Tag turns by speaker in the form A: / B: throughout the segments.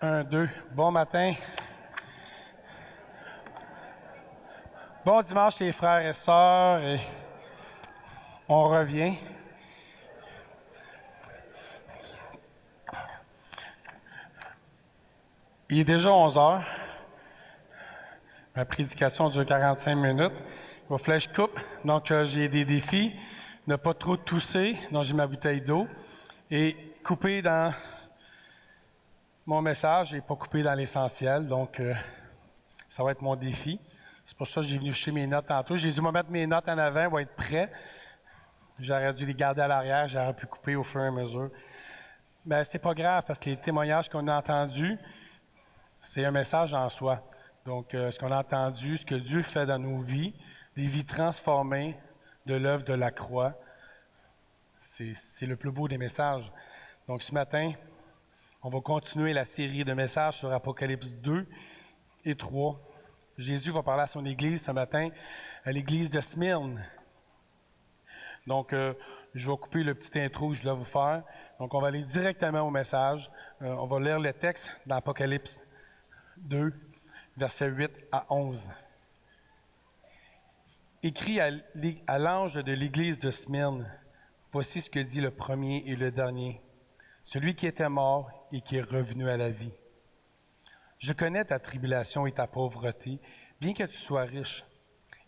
A: Un, deux. Bon matin. Bon dimanche les frères et sœurs. Et on revient. Il est déjà 11 heures. Ma prédication dure 45 minutes. Il va falloir que je coupe. Donc, j'ai des défis. Ne pas trop tousser. Donc, j'ai ma bouteille d'eau. Et couper dans mon message et pas couper dans l'essentiel. Donc, ça va être mon défi. C'est pour ça que j'ai venu chercher mes notes tantôt. J'ai dû me mettre mes notes en avant, vont être prêts. J'aurais dû les garder à l'arrière, j'aurais pu couper au fur et à mesure. Mais c'est pas grave parce que les témoignages qu'on a entendus, c'est un message en soi. Donc, ce qu'on a entendu, ce que Dieu fait dans nos vies, des vies transformées de l'œuvre de la croix, c'est le plus beau des messages. Donc, ce matin, on va continuer la série de messages sur Apocalypse 2 et 3. Jésus va parler à son Église ce matin, à l'Église de Smyrne. Donc, je vais couper le petit intro que je dois vous faire. Donc, on va aller directement au message. On va lire le texte dans Apocalypse 2, versets 8 à 11. Écrit à l'ange de l'Église de Smyrne, voici ce que dit le premier et le dernier, celui qui était mort et qui est revenu à la vie. Je connais ta tribulation et ta pauvreté, bien que tu sois riche.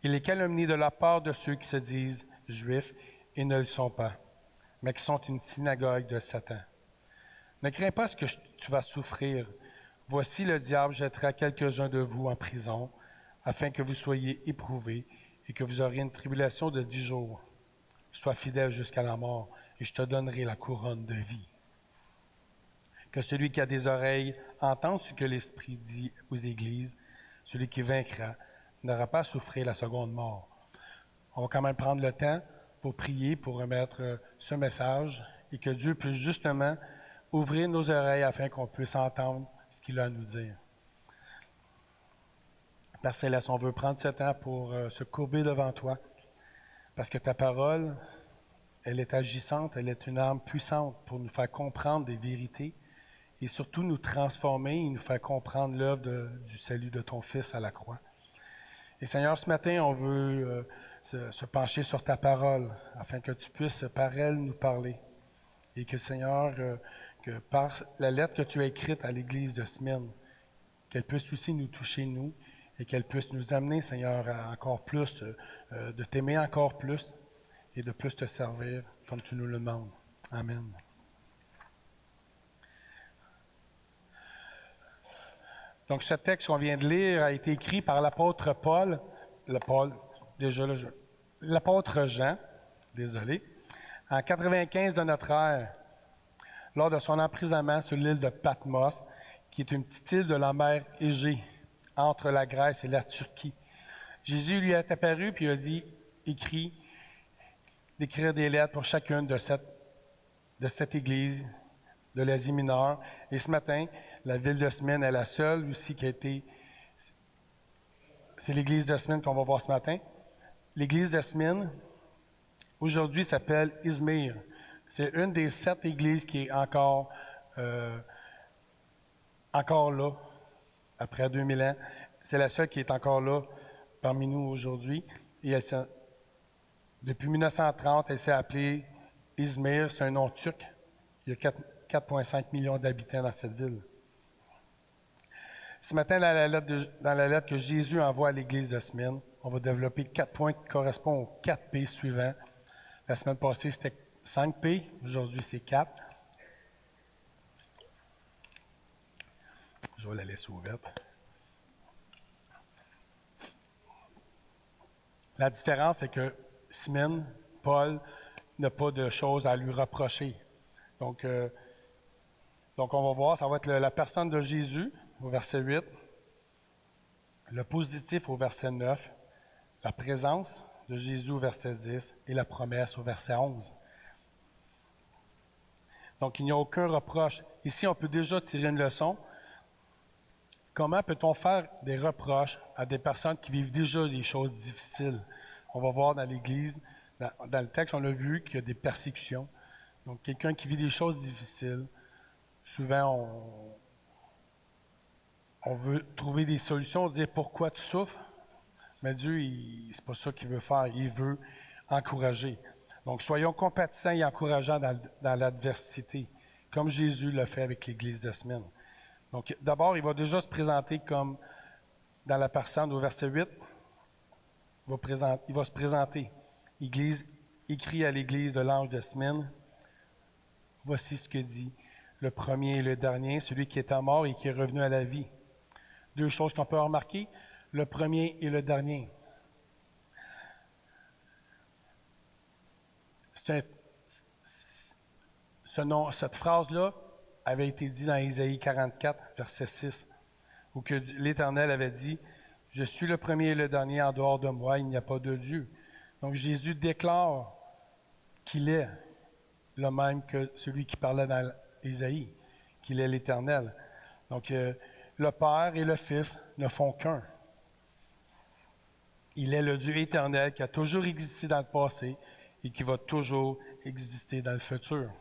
A: Il est calomnié de la part de ceux qui se disent juifs et ne le sont pas, mais qui sont une synagogue de Satan. Ne crains pas ce que tu vas souffrir. Voici le diable jettera quelques-uns de vous en prison, afin que vous soyez éprouvés et que vous auriez une tribulation de 10 jours. Sois fidèle jusqu'à la mort, et je te donnerai la couronne de vie. Que celui qui a des oreilles entende ce que l'Esprit dit aux églises. Celui qui vaincra n'aura pas à souffrir la seconde mort. On va quand même prendre le temps pour prier, pour remettre ce message et que Dieu puisse justement ouvrir nos oreilles afin qu'on puisse entendre ce qu'il a à nous dire. Père Céleste, on veut prendre ce temps pour se courber devant toi parce que ta parole, elle est agissante, elle est une arme puissante pour nous faire comprendre des vérités et surtout nous transformer et nous faire comprendre l'œuvre du salut de ton Fils à la croix. Et Seigneur, ce matin, on veut se pencher sur ta parole afin que tu puisses par elle nous parler. Et que Seigneur, que par la lettre que tu as écrite à l'Église de Smyrne, qu'elle puisse aussi nous toucher, nous, et qu'elle puisse nous amener, Seigneur, à encore plus, de t'aimer encore plus et de plus te servir comme tu nous le demandes. Amen. Donc, ce texte qu'on vient de lire a été écrit par l'apôtre l'apôtre Jean, en 95 de notre ère, lors de son emprisonnement sur l'île de Patmos, qui est une petite île de la mer Égée, entre la Grèce et la Turquie. Jésus lui est apparu puis il a dit, d'écrire des lettres pour chacune de cette église de l'Asie mineure. Et ce matin, la ville de Smyrne est la seule aussi qui a été... C'est l'église de Smyrne qu'on va voir ce matin. L'église de Smyrne, aujourd'hui, s'appelle Izmir. C'est une des 7 églises qui est encore là, après 2000 ans. C'est la seule qui est encore là parmi nous aujourd'hui. Et depuis 1930, elle s'est appelée Izmir, c'est un nom turc. Il y a 4,5 millions d'habitants dans cette ville. Ce matin, dans la lettre que Jésus envoie à l'église de Smyrne, on va développer 4 points qui correspondent aux 4 P suivants. La semaine passée, c'était 5 P. Aujourd'hui, c'est 4. Je vais la laisser ouverte. La différence, c'est que Smyrne, Paul, n'a pas de choses à lui reprocher. Donc on va voir, ça va être la personne de Jésus au verset 8, le positif au verset 9, la présence de Jésus au verset 10 et la promesse au verset 11. Donc, il n'y a aucun reproche. Ici, on peut déjà tirer une leçon. Comment peut-on faire des reproches à des personnes qui vivent déjà des choses difficiles? On va voir dans l'Église, dans le texte, on a vu qu'il y a des persécutions. Donc, quelqu'un qui vit des choses difficiles, souvent, On veut trouver des solutions, dire pourquoi tu souffres, mais Dieu, c'est pas ça qu'il veut faire. Il veut encourager. Donc, soyons compatissants et encourageants dans l'adversité, comme Jésus l'a fait avec l'Église de semaine. Donc, d'abord, il va déjà se présenter comme dans la personne au verset 8. Il va se présenter. Église, écrit à l'Église de l'ange de semaine. Voici ce que dit le premier et le dernier, celui qui était mort et qui est revenu à la vie. Deux choses qu'on peut remarquer, le premier et le dernier. Cette phrase-là avait été dite dans Isaïe 44, verset 6, où que l'Éternel avait dit « Je suis le premier et le dernier, en dehors de moi, il n'y a pas de Dieu. » Donc Jésus déclare qu'il est le même que celui qui parlait dans Isaïe, qu'il est l'Éternel. Donc le Père et le Fils ne font qu'un. Il est le Dieu éternel qui a toujours existé dans le passé et qui va toujours exister dans le futur.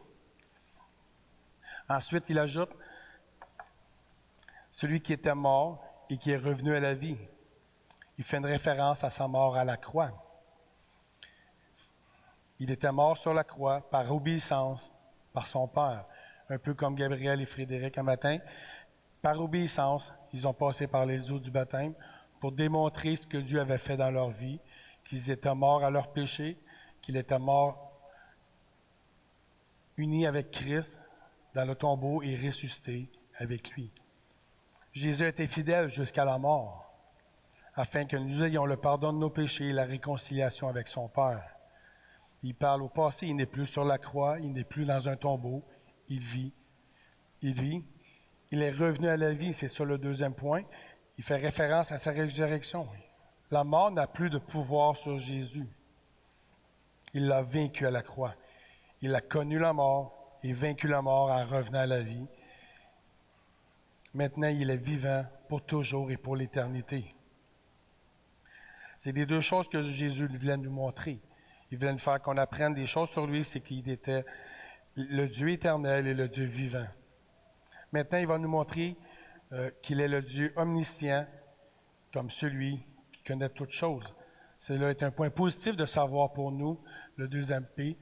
A: Ensuite, il ajoute celui qui était mort et qui est revenu à la vie. Il fait une référence à sa mort à la croix. Il était mort sur la croix par obéissance par son Père, un peu comme Gabriel et Frédéric un matin. Par obéissance, ils ont passé par les eaux du baptême pour démontrer ce que Dieu avait fait dans leur vie, qu'ils étaient morts à leur péché, qu'ils étaient morts unis avec Christ dans le tombeau et ressuscités avec lui. Jésus était fidèle jusqu'à la mort, afin que nous ayons le pardon de nos péchés et la réconciliation avec son Père. Il parle au passé, il n'est plus sur la croix, il n'est plus dans un tombeau, il vit. Il est revenu à la vie, c'est ça le deuxième point. Il fait référence à sa résurrection. La mort n'a plus de pouvoir sur Jésus. Il l'a vaincu à la croix. Il a connu la mort et vaincu la mort en revenant à la vie. Maintenant, il est vivant pour toujours et pour l'éternité. C'est les deux choses que Jésus voulait nous montrer. Il voulait nous faire qu'on apprenne des choses sur lui, c'est qu'il était le Dieu éternel et le Dieu vivant. Maintenant, il va nous montrer qu'il est le Dieu omniscient, comme celui qui connaît toutes choses. Cela est un point positif de savoir pour nous, le deuxième P.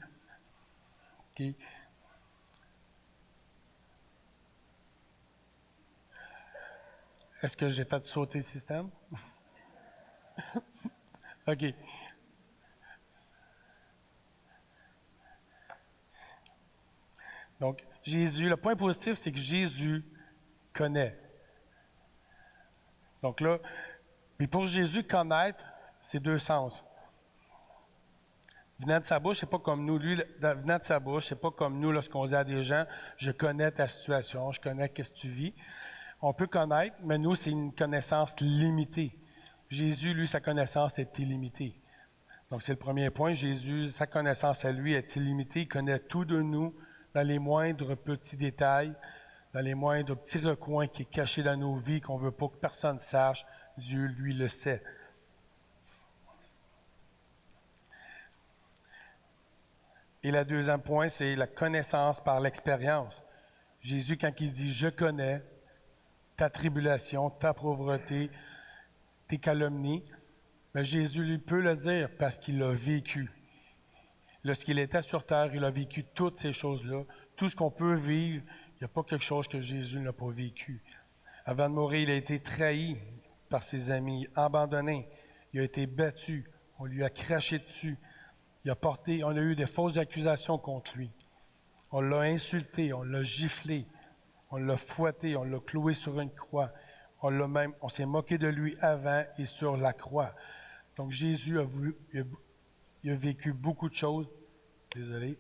A: Okay. Est-ce que j'ai fait sauter le système? OK. Donc, Jésus, le point positif, c'est que Jésus connaît. Donc là, puis pour Jésus, connaître, c'est deux sens. Venant de sa bouche, c'est pas comme nous. Lui, venant de sa bouche, c'est pas comme nous lorsqu'on dit à des gens, je connais ta situation, je connais ce que tu vis. On peut connaître, mais nous, c'est une connaissance limitée. Jésus, lui, sa connaissance est illimitée. Donc, c'est le premier point. Jésus, sa connaissance à lui est illimitée. Il connaît tout de nous dans les moindres petits détails, dans les moindres petits recoins qui est caché dans nos vies, qu'on ne veut pas que personne sache. Dieu, lui, le sait. Et le deuxième point, c'est la connaissance par l'expérience. Jésus, quand il dit « je connais », ta tribulation, ta pauvreté, tes calomnies, mais Jésus lui peut le dire parce qu'il l'a vécu. Lorsqu'il était sur terre, il a vécu toutes ces choses-là. Tout ce qu'on peut vivre, il n'y a pas quelque chose que Jésus n'a pas vécu. Avant de mourir, il a été trahi par ses amis, abandonné. Il a été battu. On lui a craché dessus. On a eu des fausses accusations contre lui. On l'a insulté, on l'a giflé. On l'a fouetté, on l'a cloué sur une croix. On s'est moqué de lui avant et sur la croix. Donc Jésus il a vécu beaucoup de choses. Désolé.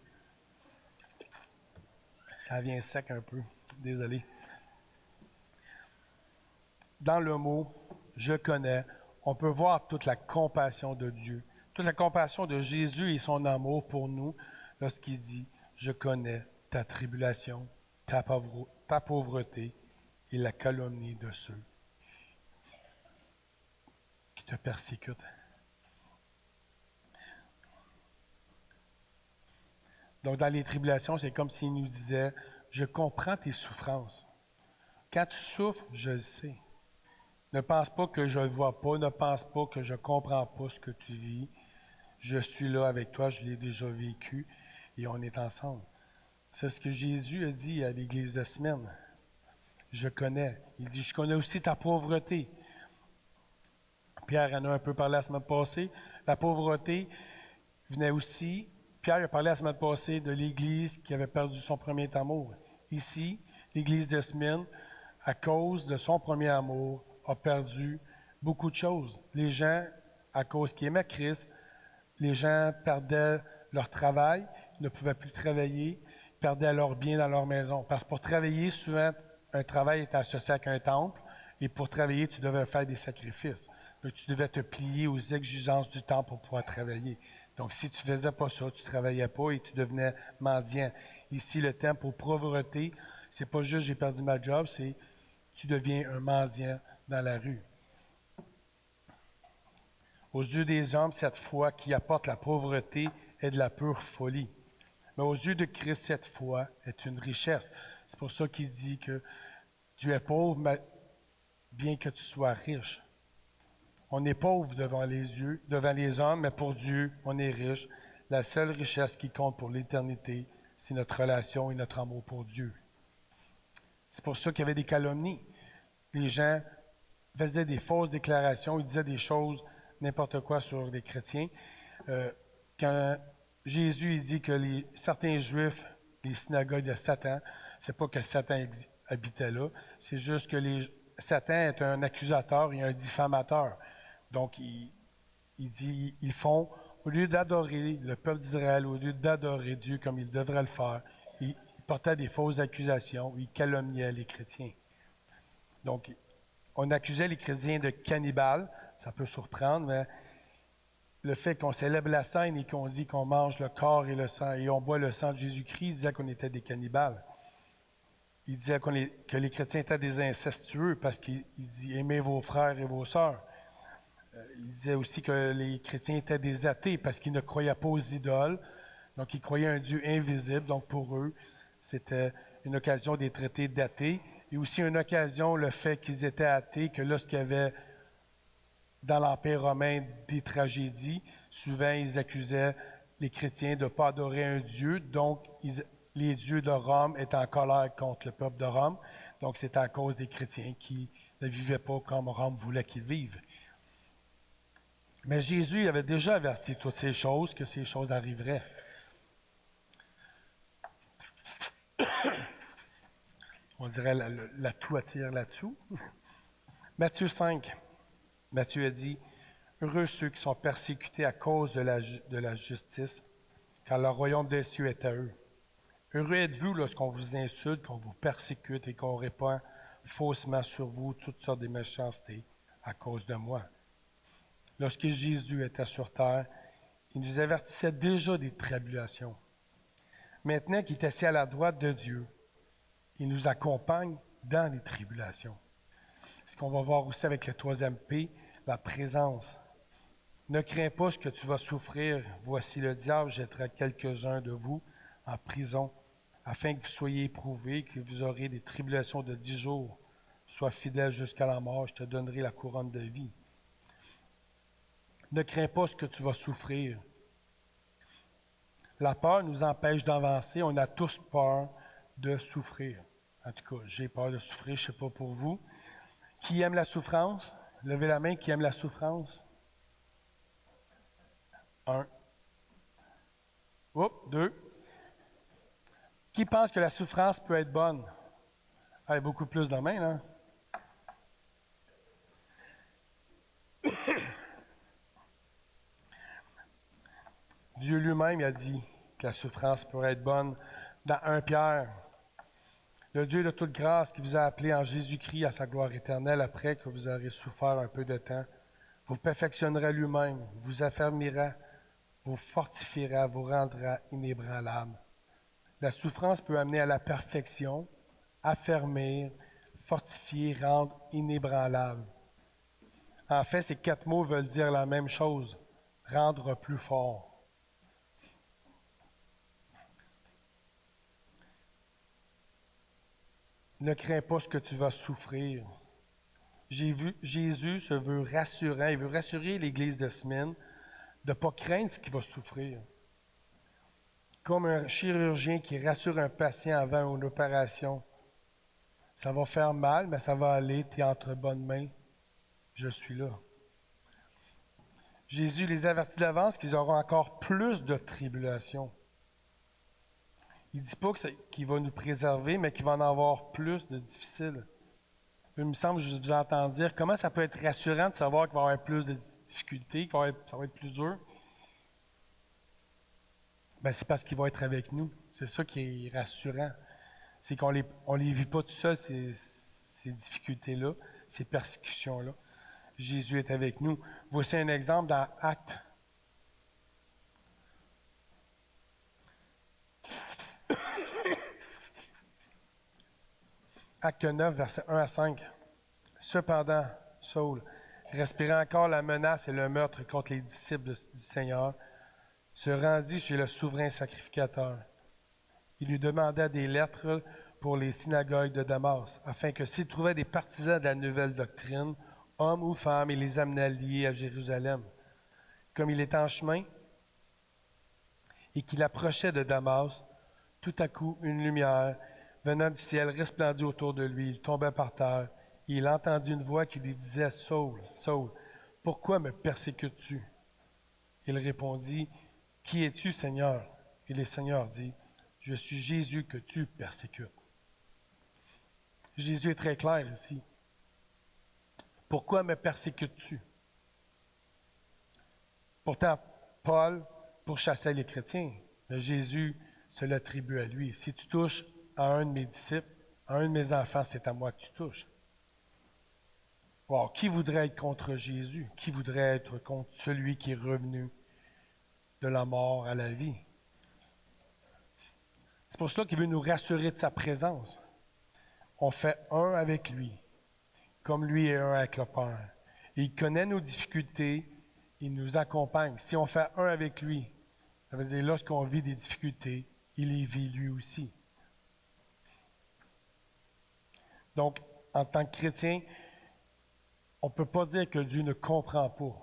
A: Ça vient sec un peu. Désolé. Dans le mot « je connais », on peut voir toute la compassion de Dieu, toute la compassion de Jésus et son amour pour nous lorsqu'il dit « je connais ta tribulation, ta pauvreté et la calomnie de ceux qui te persécutent. » Donc, dans les tribulations, c'est comme s'il nous disait « je comprends tes souffrances. Quand tu souffres, je le sais. Ne pense pas que je ne le vois pas, ne pense pas que je ne comprends pas ce que tu vis. Je suis là avec toi, je l'ai déjà vécu et on est ensemble. C'est ce que Jésus a dit à l'église de Smyrne. Je connais. Il dit, je connais aussi ta pauvreté. Pierre en a un peu parlé la semaine passée. La pauvreté venait aussi, Pierre a parlé la semaine passée de l'Église qui avait perdu son premier amour. Ici, l'Église de Smyrne, à cause de son premier amour, a perdu beaucoup de choses. Les gens, à cause qu'ils aimaient Christ, les gens perdaient leur travail, ne pouvaient plus travailler, perdaient leurs biens dans leur maison. Parce que pour travailler, souvent, un travail était associé avec un temple, et pour travailler, tu devais faire des sacrifices. Donc, tu devais te plier aux exigences du temple pour pouvoir travailler. Donc, si tu ne faisais pas ça, tu ne travaillais pas et tu devenais mendiant. Ici, le terme pour pauvreté, c'est pas juste j'ai perdu ma job, c'est tu deviens un mendiant dans la rue. Aux yeux des hommes, cette foi qui apporte la pauvreté est de la pure folie. Mais aux yeux de Christ, cette foi est une richesse. C'est pour ça qu'il dit que tu es pauvre, mais bien que tu sois riche. On est pauvre devant les yeux, devant les hommes, mais pour Dieu, on est riche. La seule richesse qui compte pour l'éternité, c'est notre relation et notre amour pour Dieu. C'est pour ça qu'il y avait des calomnies. Les gens faisaient des fausses déclarations, ils disaient des choses, n'importe quoi sur les chrétiens. Quand Jésus il dit que certains Juifs, les synagogues de Satan, c'est pas que Satan habitait là, c'est juste que Satan est un accusateur et un diffamateur. Donc, il dit, ils font, au lieu d'adorer le peuple d'Israël, au lieu d'adorer Dieu comme ils devraient le faire, ils portaient des fausses accusations, ils calomniaient les chrétiens. Donc, on accusait les chrétiens de cannibales, ça peut surprendre, mais le fait qu'on célèbre la scène et qu'on dit qu'on mange le corps et le sang, et on boit le sang de Jésus-Christ, il disait qu'on était des cannibales. Il disait que les chrétiens étaient des incestueux parce qu'il dit « aimez vos frères et vos sœurs ». Il disait aussi que les chrétiens étaient des athées parce qu'ils ne croyaient pas aux idoles. Donc, ils croyaient un Dieu invisible. Donc, pour eux, c'était une occasion de les traiter d'athées. Et aussi une occasion, le fait qu'ils étaient athées, que lorsqu'il y avait dans l'Empire romain des tragédies, souvent ils accusaient les chrétiens de ne pas adorer un Dieu. Donc, les dieux de Rome étaient en colère contre le peuple de Rome. Donc, c'est à cause des chrétiens qui ne vivaient pas comme Rome voulait qu'ils vivent. Mais Jésus avait déjà averti toutes ces choses, que ces choses arriveraient. On dirait la toiture là-dessous. Matthieu 5, Matthieu a dit, « Heureux ceux qui sont persécutés à cause de la justice, car le royaume des cieux est à eux. Heureux êtes-vous lorsqu'on vous insulte, qu'on vous persécute et qu'on répand faussement sur vous toutes sortes de méchancetés à cause de moi. » Lorsque Jésus était sur terre, il nous avertissait déjà des tribulations. Maintenant qu'il est assis à la droite de Dieu, il nous accompagne dans les tribulations. Ce qu'on va voir aussi avec le 3e P, la présence. Ne crains pas ce que tu vas souffrir. Voici le diable jettera quelques-uns de vous en prison, afin que vous soyez éprouvés, que vous aurez des tribulations de 10 jours. Sois fidèle jusqu'à la mort, je te donnerai la couronne de vie. Ne crains pas ce que tu vas souffrir. La peur nous empêche d'avancer. On a tous peur de souffrir. En tout cas, j'ai peur de souffrir, je ne sais pas pour vous. Qui aime la souffrance? Levez la main, qui aime la souffrance? 1. Oups, 2. Qui pense que la souffrance peut être bonne? Ah, il y a beaucoup plus de mains, là. Dieu lui-même a dit que la souffrance pourrait être bonne. Dans 1 Pierre, le Dieu de toute grâce qui vous a appelé en Jésus-Christ à sa gloire éternelle après que vous aurez souffert un peu de temps, vous perfectionnera lui-même, vous affermira, vous fortifiera, vous rendra inébranlable. La souffrance peut amener à la perfection, affermir, fortifier, rendre inébranlable. En fait, ces 4 mots veulent dire la même chose, rendre plus fort. Ne crains pas ce que tu vas souffrir. Jésus se veut rassurant, il veut rassurer l'Église de Smyrne de ne pas craindre ce qu'il va souffrir. Comme un chirurgien qui rassure un patient avant une opération. Ça va faire mal, mais ça va aller, tu es entre bonnes mains, je suis là. Jésus les avertit d'avance qu'ils auront encore plus de tribulations. Il ne dit pas qu'il va nous préserver, mais qu'il va en avoir plus de difficiles. Il me semble que je vous entends dire comment ça peut être rassurant de savoir qu'il va y avoir plus de difficultés, ça va être plus dur. Bien, c'est parce qu'il va être avec nous. C'est ça qui est rassurant. C'est qu'on les vit pas tout seul, ces difficultés-là, ces persécutions-là. Jésus est avec nous. Voici un exemple dans Actes. Acte 9, versets 1 à 5. Cependant, Saul, respirant encore la menace et le meurtre contre les disciples du Seigneur, se rendit chez le souverain sacrificateur. Il lui demanda des lettres pour les synagogues de Damas, afin que s'il trouvait des partisans de la nouvelle doctrine, hommes ou femmes, il les amenait liés à Jérusalem. Comme il était en chemin et qu'il approchait de Damas, tout à coup, une lumière venant du ciel resplendit autour de lui. Il tombait par terre et il entendit une voix qui lui disait « Saul, Saul, pourquoi me persécutes-tu » Il répondit « Qui es-tu, Seigneur » Et le Seigneur dit « Je suis Jésus que tu persécutes. » Jésus est très clair ici. Pourquoi me persécutes-tu? Pourtant, Paul pourchassait les chrétiens, mais Jésus se l'attribue à lui. Si tu touches à un de mes disciples, à un de mes enfants, c'est à moi que tu touches. Wow, qui voudrait être contre Jésus? Qui voudrait être contre celui qui est revenu de la mort à la vie? C'est pour cela qu'il veut nous rassurer de sa présence. On fait un avec lui, comme lui est un avec le Père. Et il connaît nos difficultés, il nous accompagne. Si on fait un avec lui, ça veut dire lorsqu'on vit des difficultés, il les vit lui aussi. Donc, en tant que chrétien, on ne peut pas dire que Dieu ne comprend pas.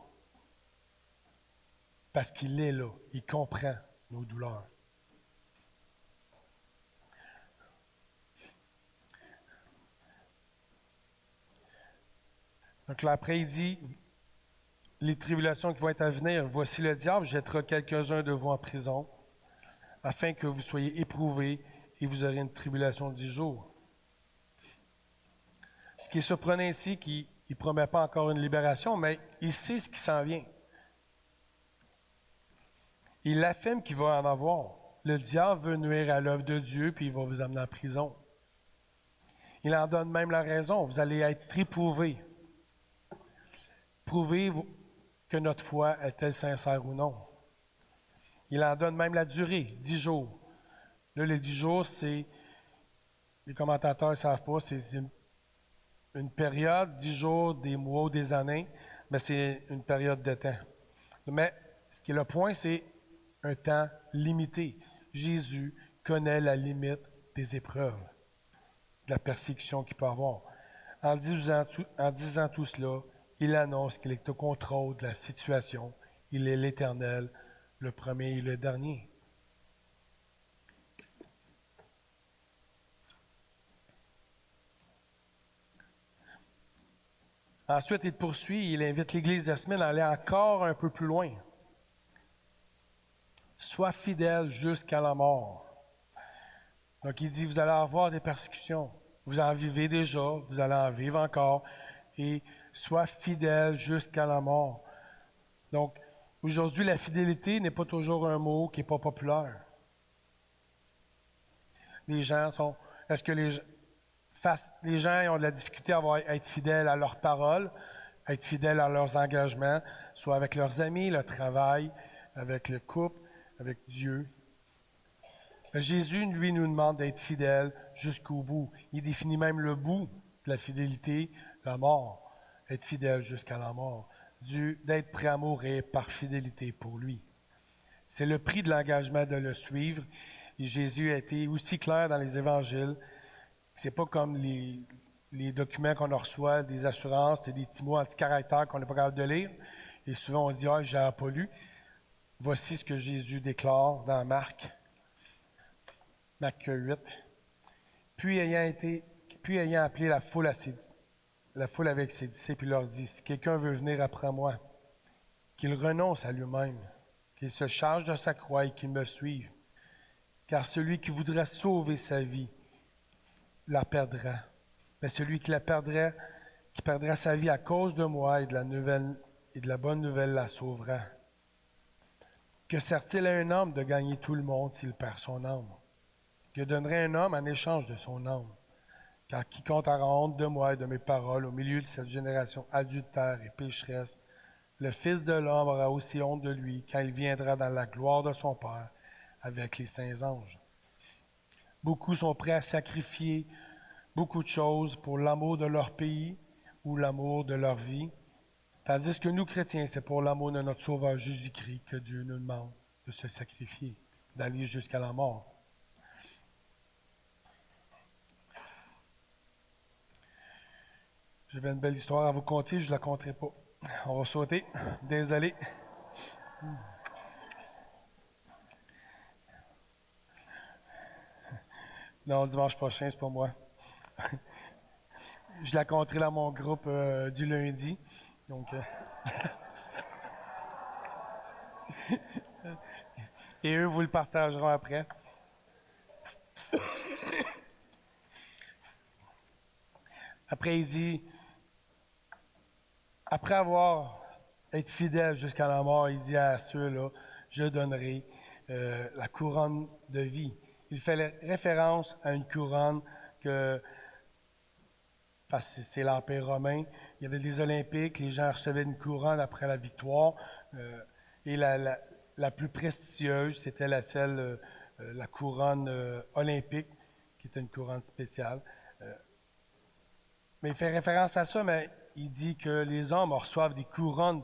A: Parce qu'il est là, il comprend nos douleurs. Donc là, après, il dit, les tribulations qui vont être à venir, voici le diable jettera quelques-uns de vous en prison, afin que vous soyez éprouvés et vous aurez une tribulation de 10 jours. Ce qui est surprenant ici, qu'il ne promet pas encore une libération, mais il sait ce qui s'en vient. Il affirme qu'il va en avoir. Le diable veut nuire à l'œuvre de Dieu, puis il va vous amener en prison. Il en donne même la raison. Vous allez être éprouvés. Prouvez que notre foi est-elle sincère ou non. Il en donne même la durée, 10 jours. Là, les 10 jours, c'est, les commentateurs ne savent pas, c'est une période, 10 jours, des mois ou des années, mais c'est une période de temps. Mais ce qui est le point, c'est un temps limité. Jésus connaît la limite des épreuves, de la persécution qu'il peut avoir. En disant tout cela, il annonce qu'il est au contrôle de la situation. Il est l'Éternel, le premier et le dernier. Ensuite, il poursuit, il invite l'Église de Smyrne à aller encore un peu plus loin. Sois fidèle jusqu'à la mort. Donc, il dit, vous allez avoir des persécutions. Vous en vivez déjà, vous allez en vivre encore. Et sois fidèle jusqu'à la mort. Donc, aujourd'hui, la fidélité n'est pas toujours un mot qui n'est pas populaire. Les gens sont... Est-ce que les gens ont de la difficulté à être fidèles à leurs paroles, à être fidèles à leurs engagements, soit avec leurs amis, le travail, avec le couple, avec Dieu. Jésus, lui, nous demande d'être fidèles jusqu'au bout. Il définit même le bout de la fidélité, la mort. Être fidèle jusqu'à la mort. D'être prêt à mourir par fidélité pour lui. C'est le prix de l'engagement de le suivre. Et Jésus a été aussi clair dans les évangiles. C'est pas comme les documents qu'on reçoit, des assurances, c'est des petits mots anti-caractère qu'on n'est pas capable de lire. Et souvent, on se dit, ah, je n'ai pas lu. Voici ce que Jésus déclare dans Marc 8. Puis ayant appelé la foule avec ses disciples, il leur dit, si quelqu'un veut venir après moi, qu'il renonce à lui-même, qu'il se charge de sa croix et qu'il me suive. Car celui qui voudra sauver sa vie la perdra. Mais celui qui perdra sa vie à cause de moi et de la bonne nouvelle la sauvera. Que sert-il à un homme de gagner tout le monde s'il perd son âme? Que donnerait un homme en échange de son âme? Car quiconque aura honte de moi et de mes paroles au milieu de cette génération adultère et pécheresse, le Fils de l'homme aura aussi honte de lui quand il viendra dans la gloire de son Père avec les saints anges. Beaucoup sont prêts à sacrifier beaucoup de choses pour l'amour de leur pays ou l'amour de leur vie, tandis que nous, chrétiens, c'est pour l'amour de notre Sauveur Jésus-Christ que Dieu nous demande de se sacrifier, d'aller jusqu'à la mort. J'avais une belle histoire à vous conter, je ne la conterai pas. On va sauter. Désolé. Non, dimanche prochain, c'est pas moi. Je la conterai dans mon groupe du lundi. Donc, et eux vous le partageront après. Après, il dit, après avoir été fidèle jusqu'à la mort, il dit à ceux-là, je donnerai la couronne de vie. Il fait référence à une couronne parce que c'est l'Empire romain. Il y avait des Olympiques, les gens recevaient une couronne après la victoire. Et la plus prestigieuse, c'était la couronne olympique, qui était une couronne spéciale. Mais il fait référence à ça, mais il dit que les hommes reçoivent des couronnes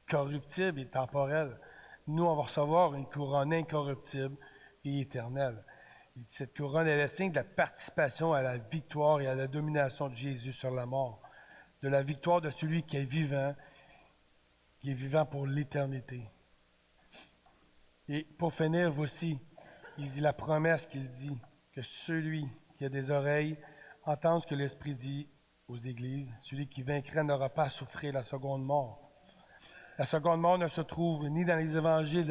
A: corruptibles et temporelles. Nous, on va recevoir une couronne incorruptible et éternelle. Il dit, cette couronne est le signe de la participation à la victoire et à la domination de Jésus sur la mort, de la victoire de celui qui est vivant pour l'éternité. Et pour finir, voici, il dit la promesse qu'il dit, que celui qui a des oreilles entende ce que l'Esprit dit aux églises. Celui qui vaincra n'aura pas à souffrir la seconde mort. La seconde mort ne se trouve ni dans les évangiles,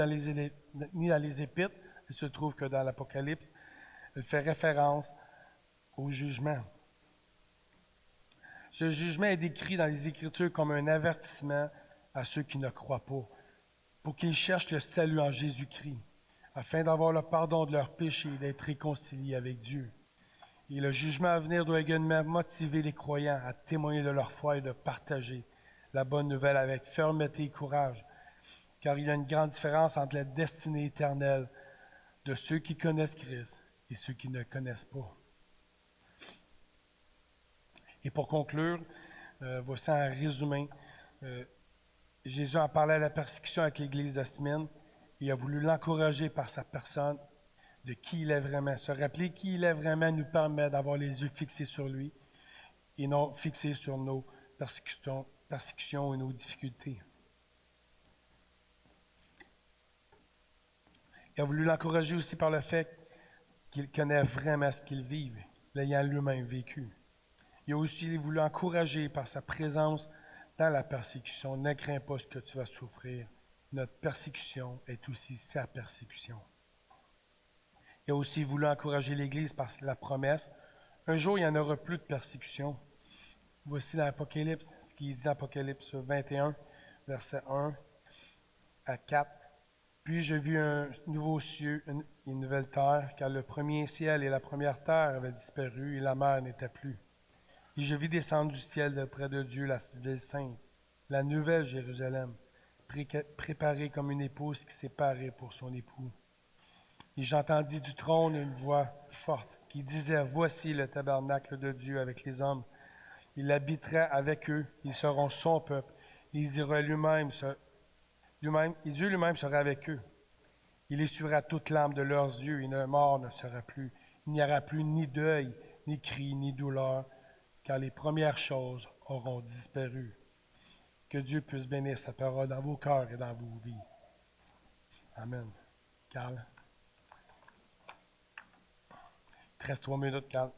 A: ni dans les épîtres, elle se trouve que dans l'Apocalypse. Elle fait référence au jugement. Ce jugement est décrit dans les Écritures comme un avertissement à ceux qui ne croient pas, pour qu'ils cherchent le salut en Jésus-Christ, afin d'avoir le pardon de leurs péchés et d'être réconciliés avec Dieu. Et le jugement à venir doit également motiver les croyants à témoigner de leur foi et de partager la bonne nouvelle avec fermeté et courage, car il y a une grande différence entre la destinée éternelle de ceux qui connaissent Christ et ceux qui ne connaissent pas. Et pour conclure, voici un résumé. Jésus en parlait à la persécution avec l'Église de Smyrne. Il a voulu l'encourager par sa personne, de qui il est vraiment. Se rappeler qui il est vraiment nous permet d'avoir les yeux fixés sur lui et non fixés sur nos persécutions et nos difficultés. Il a voulu l'encourager aussi par le fait qu'il connaît vraiment ce qu'il vit, l'ayant lui-même vécu. Il a aussi voulu encourager par sa présence dans la persécution. Ne crains pas ce que tu vas souffrir. Notre persécution est aussi sa persécution. Il a aussi voulu encourager l'Église par la promesse. Un jour, il n'y en aura plus de persécution. Voici dans l'Apocalypse, ce qu'il dit dans Apocalypse 21, versets 1 à 4. Puis je vis un nouveau ciel et une nouvelle terre, car le premier ciel et la première terre avaient disparu et la mer n'était plus. Et je vis descendre du ciel de près de Dieu la ville sainte, la nouvelle Jérusalem, préparée comme une épouse qui s'est parée pour son époux. Et j'entendis du trône une voix forte qui disait, « Voici le tabernacle de Dieu avec les hommes. Il habitera avec eux, ils seront son peuple. Il dira Dieu lui-même sera avec eux. Il essuiera toute larme de leurs yeux, et une mort ne sera plus. Il n'y aura plus ni deuil, ni cri, ni douleur, car les premières choses auront disparu. Que Dieu puisse bénir sa parole dans vos cœurs et dans vos vies. Amen. Carl. Il te reste 3 minutes, Carl.